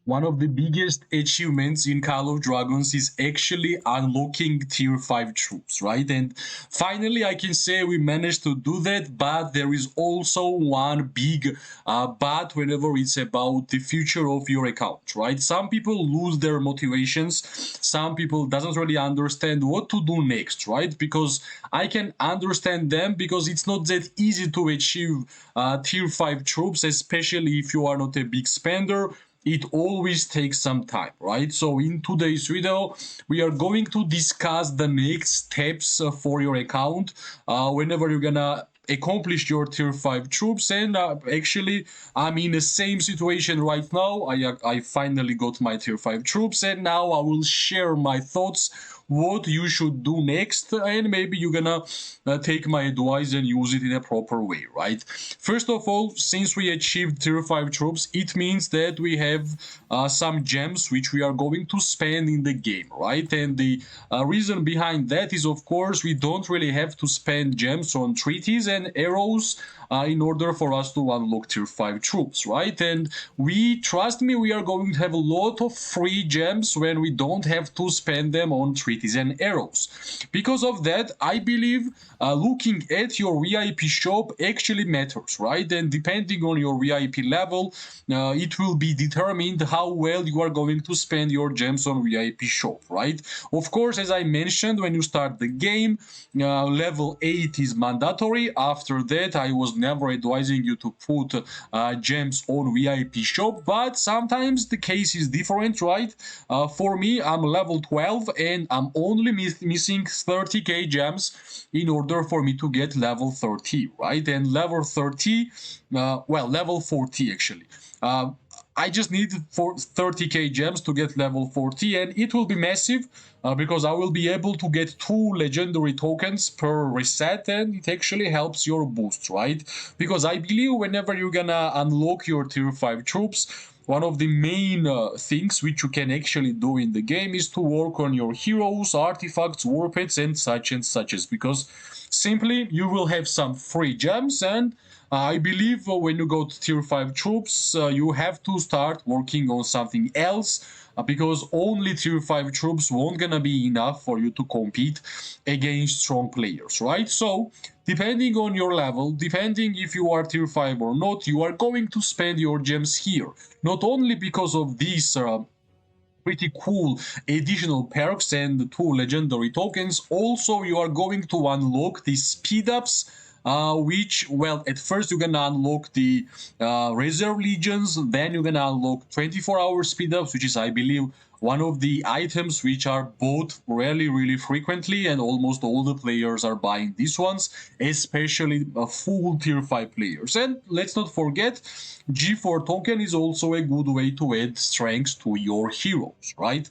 One of the biggest achievements in Call of Dragons is actually unlocking tier 5 troops, right? And finally, I can say we managed to do that, but there is also one big but whenever it's about the future of your account, right? Some people lose their motivations, some people doesn't really understand what to do next, right? Because I can understand them because it's not that easy to achieve tier 5 troops, especially if you are not a big spender. It always takes some time, right? So in today's video we are going to discuss the next steps for your account whenever you're gonna accomplish your tier 5 troops. And actually I'm in the same situation right now. I finally got my tier 5 troops, and now I will share my thoughts what you should do next, and maybe you're gonna take my advice and use it in a proper way, right? First of all, since we achieved tier 5 troops, it means that we have some gems which we are going to spend in the game, right? And the reason behind that is, of course, we don't really have to spend gems on treaties and arrows in order for us to unlock tier 5 troops, right? And trust me, we are going to have a lot of free gems when we don't have to spend them on treaties and arrows. Because of that, I believe looking at your VIP shop actually matters, right? And depending on your VIP level, it will be determined how well you are going to spend your gems on VIP shop, right? Of course, as I mentioned, when you start the game, level 8 is mandatory. After that, I was never advising you to put gems on VIP shop, but sometimes the case is different, right? For me, I'm level 12 and I'm only missing 30k gems in order for me to get level 30, right? And level 30, level 40 actually. I just need for 30k gems to get level 40, and it will be massive because I will be able to get 2 legendary tokens per reset, and it actually helps your boost, right? Because I believe whenever you're gonna unlock your tier 5 troops, one of the main things which you can actually do in the game is to work on your heroes, artifacts, war pets, and such, because simply you will have some free gems. And I believe when you go to tier 5 troops, you have to start working on something else because only tier 5 troops won't gonna be enough for you to compete against strong players, right? So, depending on your level, depending if you are tier 5 or not, you are going to spend your gems here. Not only because of these pretty cool additional perks and 2 legendary tokens, also you are going to unlock the speed ups, which, well, at first you're gonna unlock the reserve legions, then you're gonna unlock 24-hour speed ups, which is, I believe, one of the items which are bought really frequently, and almost all the players are buying these ones, especially full tier 5 players. And let's not forget, G4 token is also a good way to add strength to your heroes, right?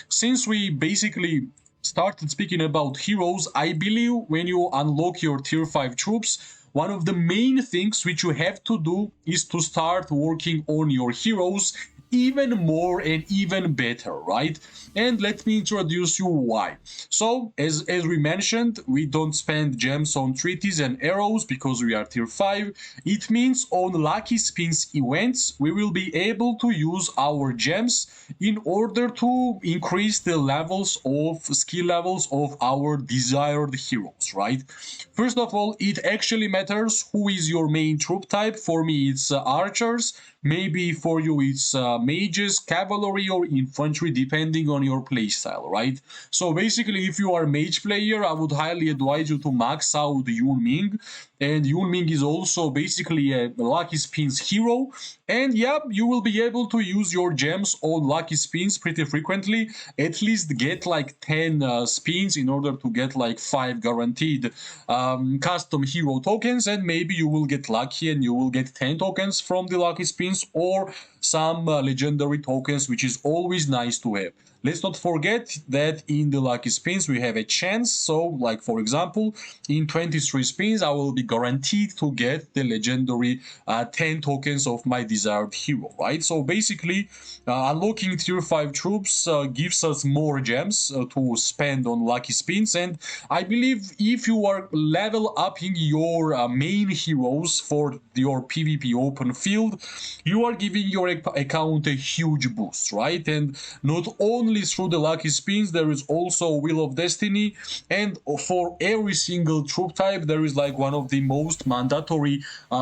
Since we basically started speaking about heroes, I believe when you unlock your tier 5 troops, one of the main things which you have to do is to start working on your heroes even more and even better, right? And let me introduce you why. So, as we mentioned, we don't spend gems on treaties and arrows because we are tier 5. It means on lucky spins events, we will be able to use our gems in order to increase the levels of skill levels of our desired heroes, right? First of all, it actually matters who is your main troop type. For me, it's archers. Maybe for you it's mages, cavalry, or infantry, depending on your playstyle, right? So basically, if you are a mage player, I would highly advise you to max out Yun Ming. And Yun Ming is also basically a lucky spins hero. And yeah, you will be able to use your gems on lucky spins pretty frequently. At least get like 10 spins in order to get like 5 guaranteed custom hero tokens. And maybe you will get lucky and you will get 10 tokens from the lucky spins or some legendary tokens, which is always nice to have. let's not forget that in the lucky spins we have a chance. So, like for example, in 23 spins, I will be guaranteed to get the legendary 10 tokens of my desired hero, right? So basically, unlocking tier 5 troops gives us more gems to spend on lucky spins, and I believe if you are level upping your main heroes for your PvP open field, you are giving your account a huge boost, right? And not only through the lucky spins, there is also Wheel of Destiny, and for every single troop type, there is like one of the most mandatory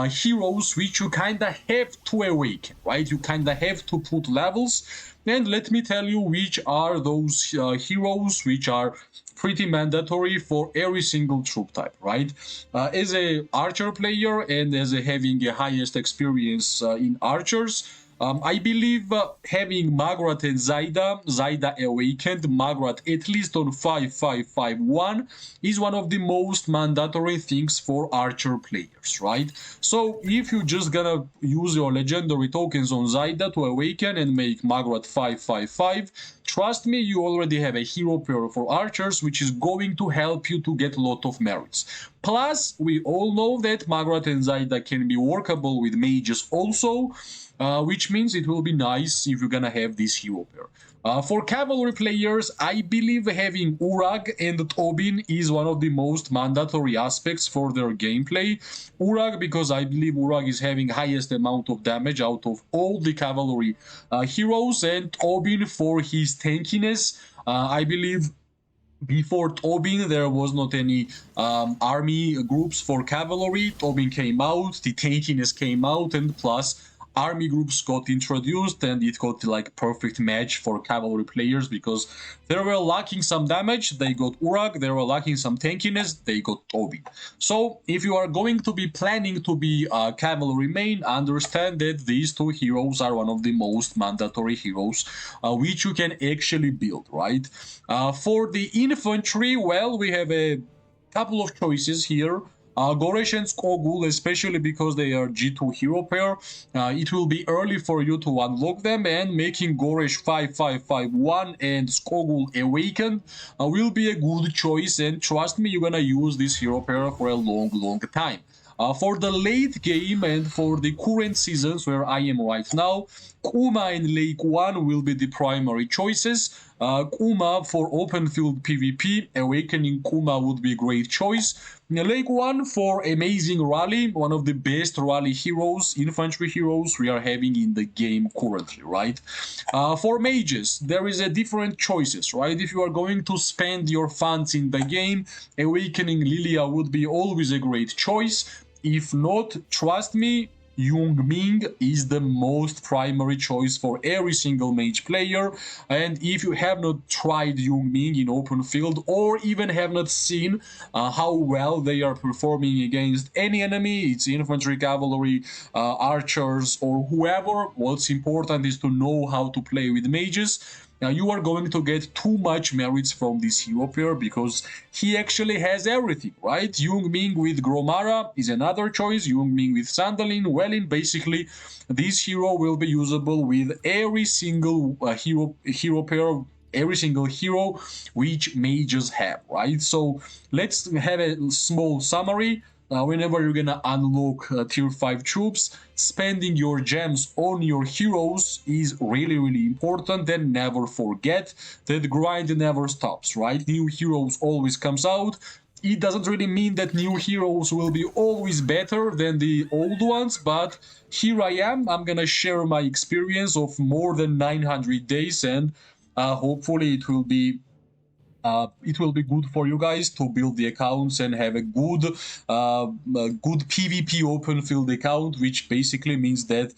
heroes which you kinda have to awaken, right? You kinda have to put levels. And let me tell you which are those heroes which are pretty mandatory for every single troop type, right? As a archer player and as a having a highest experience in archers, I believe having Magrat and Zaida Awakened, Magrat at least on 5551 is one of the most mandatory things for archer players, right? So if you just gonna use your legendary tokens on Zaida to awaken and make Magrat 555, trust me, you already have a hero pair for archers, which is going to help you to get a lot of merits. Plus, we all know that Magrat and Zaida can be workable with mages also, which means it will be nice if you're gonna have this hero pair. For cavalry players, I believe having Urag and Tobin is one of the most mandatory aspects for their gameplay. Urag, because I believe Urag is having highest amount of damage out of all the cavalry heroes, and Tobin for his tankiness. I believe before Tobin, there was not any army groups for cavalry. Tobin came out, the tankiness came out, and plus army groups got introduced, and it got like perfect match for cavalry players because they were lacking some damage, they got Urag, they were lacking some tankiness, they got Tobin. So if you are going to be planning to be a cavalry main, understand that these two heroes are one of the most mandatory heroes which you can actually build, right? For the infantry, well, we have a couple of choices here. Goresh and Skogul, especially because they are G2 hero pair, it will be early for you to unlock them, and making Goresh 5551 and Skogul Awakened will be a good choice, and trust me, you're gonna use this hero pair for a long time. For the late game and for the current seasons where I am right now, Kuma and Lake 1 will be the primary choices. Kuma for open field PvP, Awakening Kuma would be a great choice. Lake 1 for amazing rally, one of the best rally heroes, infantry heroes we are having in the game currently, right? For mages, there is a different choices, right? If you are going to spend your funds in the game, Awakening Lilia would be always a great choice. If not, trust me, Young Ming is the most primary choice for every single mage player, and if you have not tried Young Ming in open field or even have not seen how well they are performing against any enemy, it's infantry, cavalry, archers, or whoever, what's important is to know how to play with mages. Now you are going to get too much merits from this hero pair because he actually has everything, right? Young Ming with Gromara is another choice, Young Ming with Sandalin, Wellin, basically this hero will be usable with every single hero pair, every single hero which mages have, right? So let's have a small summary. Whenever you're gonna unlock tier 5 troops, spending your gems on your heroes is really important. And never forget that grind never stops, right? New heroes always comes out. It doesn't really mean that new heroes will be always better than the old ones, but here I am. I'm gonna share my experience of more than 900 days, and hopefully it will be good for you guys to build the accounts and have a good PvP open field account, which basically means that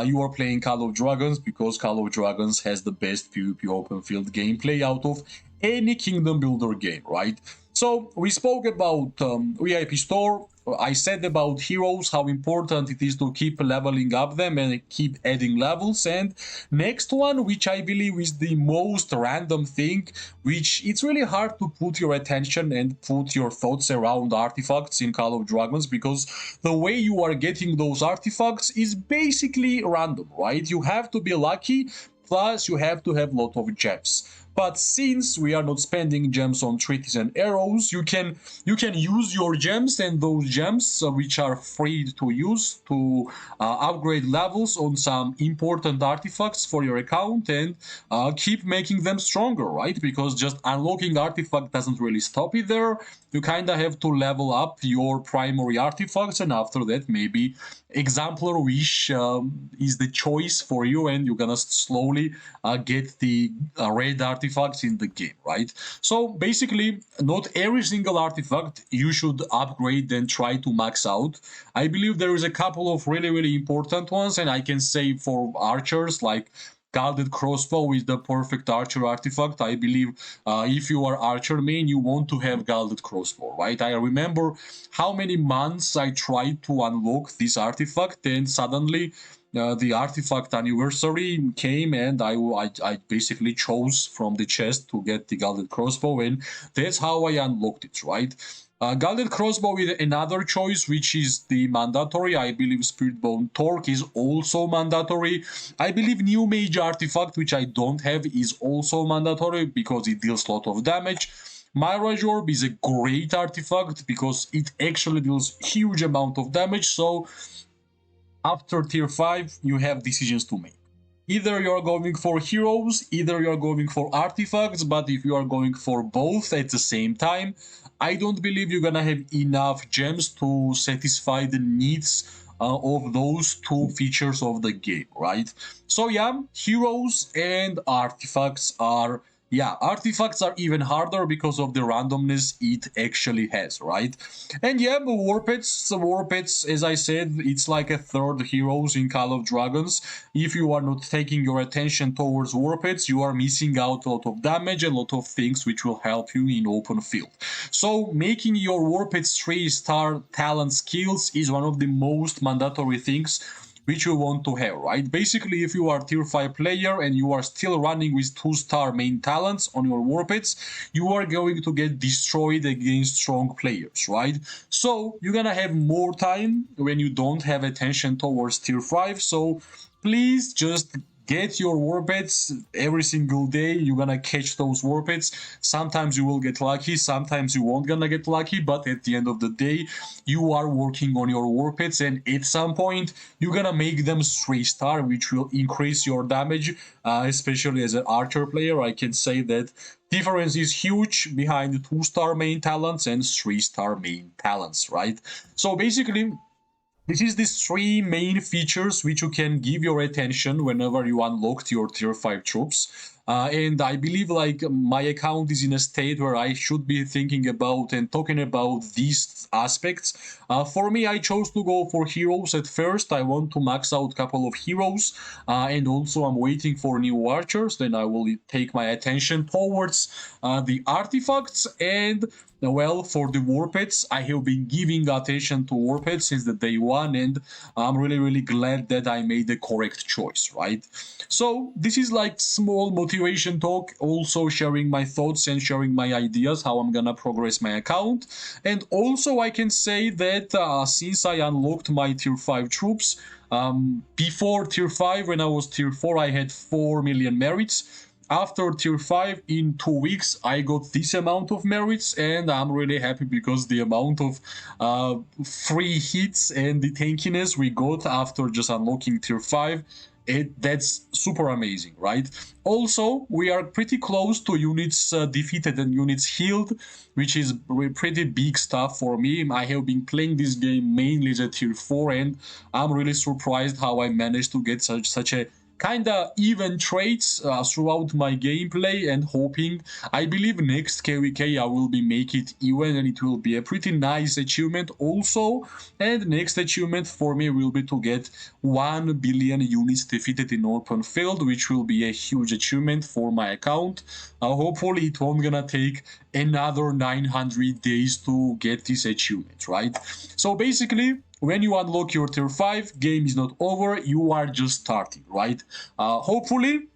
you are playing Call of Dragons, because Call of Dragons has the best PvP open field gameplay out of any kingdom builder game, right? So we spoke about VIP store. I said about heroes, how important it is to keep leveling up them and keep adding levels. And next one, which I believe is the most random thing, which it's really hard to put your attention and put your thoughts around artifacts in Call of Dragons, because the way you are getting those artifacts is basically random, right? You have to be lucky, plus you have to have a lot of gems. But since we are not spending gems on treaties and arrows, you can use your gems, and those gems which are free to use to upgrade levels on some important artifacts for your account, and keep making them stronger, right? Because just unlocking artifact doesn't really stop it there. You kind of have to level up your primary artifacts, and after that maybe exemplar wish is the choice for you, and you're gonna slowly get the red artifacts in the game, right? So basically, not every single artifact you should upgrade and try to max out. I believe there is a couple of really important ones, and I can say for archers, like Guarded Crossbow is the perfect archer artifact. I believe if you are archer main, you want to have Guarded Crossbow, right? I remember how many months I tried to unlock this artifact, and suddenly the artifact anniversary came, and I basically chose from the chest to get the Guarded Crossbow, and that's how I unlocked it, right? Guarded Crossbow is another choice, which is the mandatory. I believe Spiritbone Torque is also mandatory. I believe New Mage Artifact, which I don't have, is also mandatory because it deals a lot of damage. Mirage Orb is a great artifact because it actually deals huge amount of damage. So after tier 5, you have decisions to make. Either you're going for heroes, either you're going for artifacts, but if you are going for both at the same time, I don't believe you're gonna have enough gems to satisfy the needs of those two features of the game, right? So yeah, heroes and artifacts are, yeah, artifacts are even harder because of the randomness it actually has, right? And yeah, war pets, as I said, it's like a third heroes in Call of Dragons. If you are not taking your attention towards war pets, you are missing out a lot of damage and a lot of things which will help you in open field. So making your war pets 3-star talent skills is one of the most mandatory things which you want to have, right? Basically, if you are tier 5 player and you are still running with 2-star main talents on your war pets, you are going to get destroyed against strong players, right? So you're gonna have more time when you don't have attention towards tier 5. So please just get your war pets every single day. You're gonna catch those war pets. Sometimes you will get lucky, sometimes you won't gonna get lucky, but at the end of the day, you are working on your war pets, and at some point you're gonna make them 3-star, which will increase your damage. Especially as an archer player, I can say that difference is huge behind the 2-star main talents and 3-star main talents, right? So basically, this is these three main features which you can give your attention whenever you unlocked your tier 5 troops. And I believe like my account is in a state where I should be thinking about and talking about these aspects. For me, I chose to go for heroes at first. I want to max out a couple of heroes, and also I'm waiting for new archers. Then I will take my attention towards the artifacts, and well, for the war pets, I have been giving attention to war pets since the day one, and I'm really glad that I made the correct choice, right? So this is like small motivation talk, also sharing my thoughts and sharing my ideas how I'm gonna progress my account. And also I can say that since I unlocked my tier 5 troops, before tier 5, when I was tier 4, I had 4 million merits. After tier 5, in 2 weeks I got this amount of merits, and I'm really happy because the amount of free hits and the tankiness we got after just unlocking tier 5, that's super amazing, right? Also, we are pretty close to units defeated and units healed, which is pretty big stuff for me. I have been playing this game mainly as a tier 4, and I'm really surprised how I managed to get such a kinda even traits throughout my gameplay, and hoping, I believe next KVK I will be make it even, and it will be a pretty nice achievement also. And next achievement for me will be to get 1 billion units defeated in open field, which will be a huge achievement for my account. Hopefully it won't gonna take another 900 days to get this achievement, right? So basically, when you unlock your tier 5, game is not over, you are just starting, right? Hopefully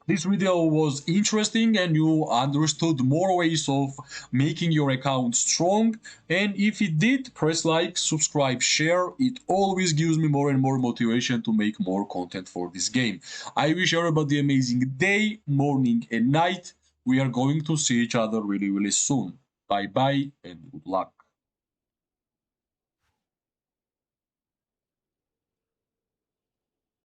this video was interesting and you understood more ways of making your account strong. And if it did, press like, subscribe, share. It always gives me more and more motivation to make more content for this game. I wish everybody an amazing day, morning and night. we are going to see each other really, really soon. Bye bye and good luck.